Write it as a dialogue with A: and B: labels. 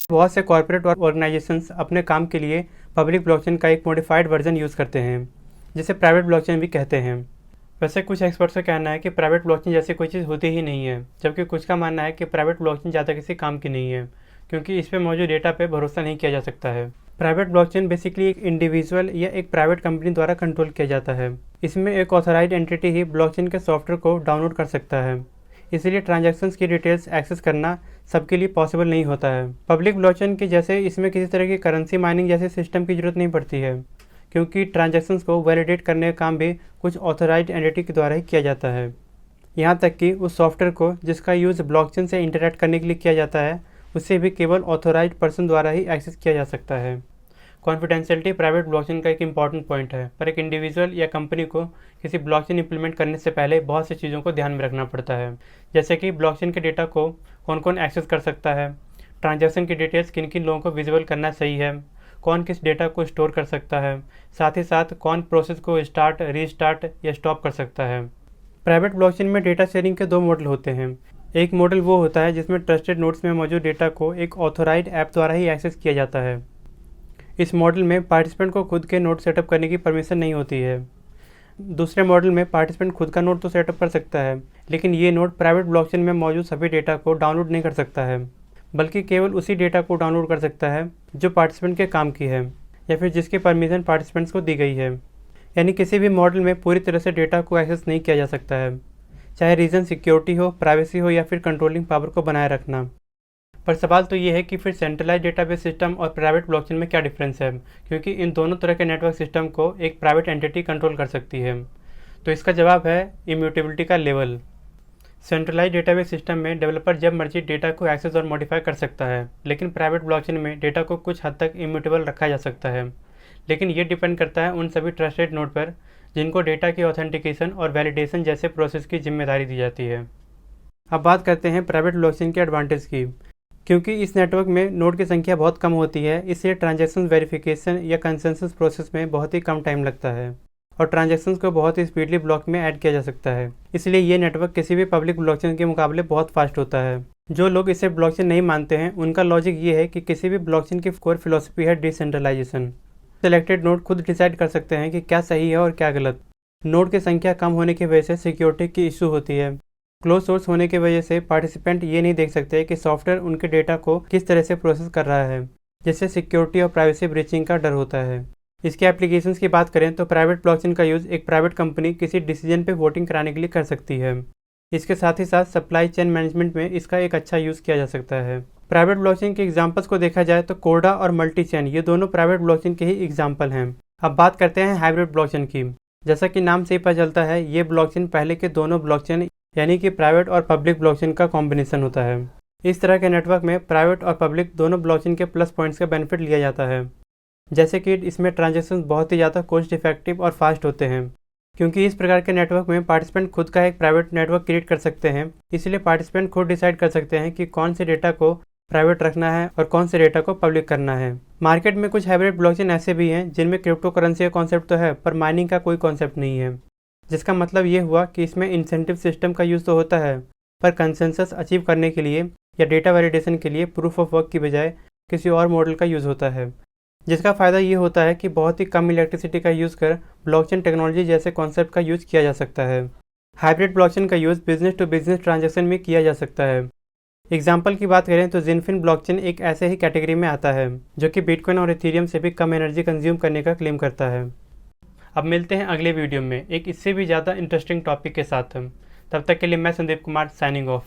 A: बहुत से कॉर्पोरेट और ऑर्गेनाइजेशंस अपने काम के लिए पब्लिक ब्लॉकचेन का एक मॉडिफाइड वर्जन यूज़ करते हैं, जिसे प्राइवेट ब्लॉकचेन भी कहते हैं। वैसे कुछ एक्सपर्ट्स का कहना है कि प्राइवेट ब्लॉकचेन जैसी कोई चीज़ होती ही नहीं है, जबकि कुछ का मानना है कि प्राइवेट ब्लॉकचेन ज़्यादा किसी काम की नहीं है, क्योंकि इस पर मौजूद डेटा पे भरोसा नहीं किया जा सकता है। प्राइवेट ब्लॉकचेन बेसिकली एक इंडिविजुअल या एक प्राइवेट कंपनी द्वारा कंट्रोल किया जाता है। इसमें एक ऑथराइज्ड एंटिटी ही ब्लॉकचेन के सॉफ्टवेयर को डाउनलोड कर सकता है, इसलिए ट्रांजैक्शंस की डिटेल्स एक्सेस करना सबके लिए पॉसिबल नहीं होता है। पब्लिक ब्लॉकचेन के जैसे इसमें किसी तरह की करेंसी माइनिंग जैसे सिस्टम की जरूरत नहीं पड़ती है, क्योंकि ट्रांजैक्शंस को वैलिडेट करने का काम भी कुछ ऑथराइज्ड एंटिटी के द्वारा ही किया जाता है। यहाँ तक कि उस सॉफ्टवेयर को जिसका यूज़ ब्लॉकचेन से इंटरैक्ट करने के लिए किया जाता है, उसे भी केवल ऑथराइज्ड पर्सन द्वारा ही एक्सेस किया जा सकता है। कॉन्फिडेंशियलिटी प्राइवेट ब्लॉकचेन का एक इंपॉर्टेंट पॉइंट है, पर एक इंडिविजुअल या कंपनी को किसी ब्लॉकचेन इंप्लीमेंट करने से पहले बहुत सी चीज़ों को ध्यान में रखना पड़ता है, जैसे कि ब्लॉकचेन के डेटा को कौन कौन एक्सेस कर सकता है, ट्रांजैक्शन की डिटेल्स किन किन लोगों को विजिबल करना सही है, कौन किस डेटा को स्टोर कर सकता है, साथ ही साथ कौन प्रोसेस को स्टार्ट, रीस्टार्ट या स्टॉप कर सकता है। प्राइवेट ब्लॉकचेन में डेटा शेयरिंग के दो मॉडल होते हैं। एक मॉडल वो होता है जिसमें ट्रस्टेड नोड्स में मौजूद डेटा को एक ऑथोराइज्ड ऐप द्वारा ही एक्सेस किया जाता है। इस मॉडल में पार्टिसिपेंट को खुद के नोड सेटअप करने की परमिशन नहीं होती है। दूसरे मॉडल में पार्टिसिपेंट खुद का नोड तो सेटअप कर सकता है, लेकिन ये नोड प्राइवेट ब्लॉकचेन में मौजूद सभी डेटा को डाउनलोड नहीं कर सकता है, बल्कि केवल उसी डेटा को डाउनलोड कर सकता है जो पार्टिसिपेंट के काम की है या फिर जिसकी परमिशन पार्टिसिपेंट्स को दी गई है। यानी किसी भी मॉडल में पूरी तरह से डेटा को एक्सेस नहीं किया जा सकता है, चाहे रीजन सिक्योरिटी हो, प्राइवेसी हो या फिर कंट्रोलिंग पावर को बनाए रखना। पर सवाल तो ये है कि फिर सेंट्रलाइज डेटाबेस सिस्टम और प्राइवेट ब्लॉकचेन में क्या डिफरेंस है, क्योंकि इन दोनों तरह के नेटवर्क सिस्टम को एक प्राइवेट एंटिटी कंट्रोल कर सकती है। तो इसका जवाब है इम्यूटेबिलिटी का लेवल। सेंट्रलाइज डेटाबेस सिस्टम में डेवलपर जब मर्जी डेटा को एक्सेस और मॉडिफाई कर सकता है, लेकिन प्राइवेट ब्लॉकचेन में डेटा को कुछ हद तक इम्यूटेबल रखा जा सकता है, लेकिन ये डिपेंड करता है उन सभी ट्रस्टेड नोड पर जिनको डेटा की ऑथेंटिकेशन और वैलिडेशन जैसे प्रोसेस की जिम्मेदारी दी जाती है। अब बात करते हैं प्राइवेट ब्लॉकचेन के एडवांटेज की। क्योंकि इस नेटवर्क में नोड की संख्या बहुत कम होती है, इसलिए ट्रांजैक्शन वेरिफिकेशन या कंसेंसस प्रोसेस में बहुत ही कम टाइम लगता है और ट्रांजैक्शंस को बहुत ही स्पीडली ब्लॉक में ऐड किया जा सकता है। इसलिए ये नेटवर्क किसी भी पब्लिक ब्लॉकचेन के मुकाबले बहुत फास्ट होता है। जो लोग इसे ब्लॉकचेन नहीं मानते हैं, उनका लॉजिक ये है कि किसी भी ब्लॉकचेन की कोर फिलोसफी है डिसेंट्रलाइजेशन। सिलेक्टेड नोड खुद डिसाइड कर सकते हैं कि क्या सही है और क्या गलत। नोड की संख्या कम होने की वजह से सिक्योरिटी की इशू होती है। क्लोज सोर्स होने की वजह से पार्टिसिपेंट ये नहीं देख सकते कि सॉफ्टवेयर उनके डेटा को किस तरह से प्रोसेस कर रहा है, जिससे सिक्योरिटी और प्राइवेसी ब्रीचिंग का डर होता है। इसके एप्लीकेशंस की बात करें तो प्राइवेट ब्लॉकचेन का यूज़ एक प्राइवेट कंपनी किसी डिसीजन पे वोटिंग कराने के लिए कर सकती है। इसके साथ ही साथ सप्लाई चेन मैनेजमेंट में इसका एक अच्छा यूज़ किया जा सकता है। प्राइवेट ब्लॉकचेन के एग्जाम्पल्स को देखा जाए तो कोर्डा और मल्टी चेन ये दोनों प्राइवेट ब्लॉकचेन के ही एग्जाम्पल हैं। अब बात करते हैं हाइब्रिड ब्लॉकचेन की। जैसा कि नाम से ही पता चलता है, ये ब्लॉकचेन पहले के दोनों ब्लॉकचेन यानी कि प्राइवेट और पब्लिक ब्लॉकचेन का कॉम्बिनेशन होता है। इस तरह के नेटवर्क में प्राइवेट और पब्लिक दोनों ब्लॉकचेन के प्लस पॉइंट्स का बेनिफिट लिया जाता है, जैसे कि इसमें ट्रांजैक्शन बहुत ही ज़्यादा कॉस्ट इफेक्टिव और फास्ट होते हैं। क्योंकि इस प्रकार के नेटवर्क में पार्टिसिपेंट खुद का एक प्राइवेट नेटवर्क क्रिएट कर सकते हैं, इसलिए पार्टिसिपेंट खुद डिसाइड कर सकते हैं कि कौन से डेटा को प्राइवेट रखना है और कौन से डेटा को पब्लिक करना है। मार्केट में कुछ हाइब्रिड ब्लॉकचेन ऐसे भी हैं जिनमें क्रिप्टो करेंसी का कॉन्सेप्ट तो है, पर माइनिंग का कोई कॉन्सेप्ट नहीं है, जिसका मतलब ये हुआ कि इसमें इंसेंटिव सिस्टम का यूज़ तो होता है, पर कंसेंसस अचीव करने के लिए या डेटा वैलिडेशन के लिए प्रूफ ऑफ वर्क की बजाय किसी और मॉडल का यूज़ होता है, जिसका फ़ायदा ये होता है कि बहुत ही कम इलेक्ट्रिसिटी का यूज़ कर ब्लॉकचेन टेक्नोलॉजी जैसे कॉन्सेप्ट का यूज़ किया जा सकता है। हाइब्रिड ब्लॉकचेन का use business to business transaction में किया जा सकता है। एग्जाम्पल की बात करें तो जिनफिन ब्लॉकचेन एक ऐसे ही कैटेगरी में आता है जो कि बिटकॉइन और इथेरियम से भी कम एनर्जी कंज्यूम करने का क्लेम करता है। अब मिलते हैं अगले वीडियो में एक इससे भी ज़्यादा इंटरेस्टिंग टॉपिक के साथ। तब तक के लिए मैं संदीप कुमार साइनिंग ऑफ।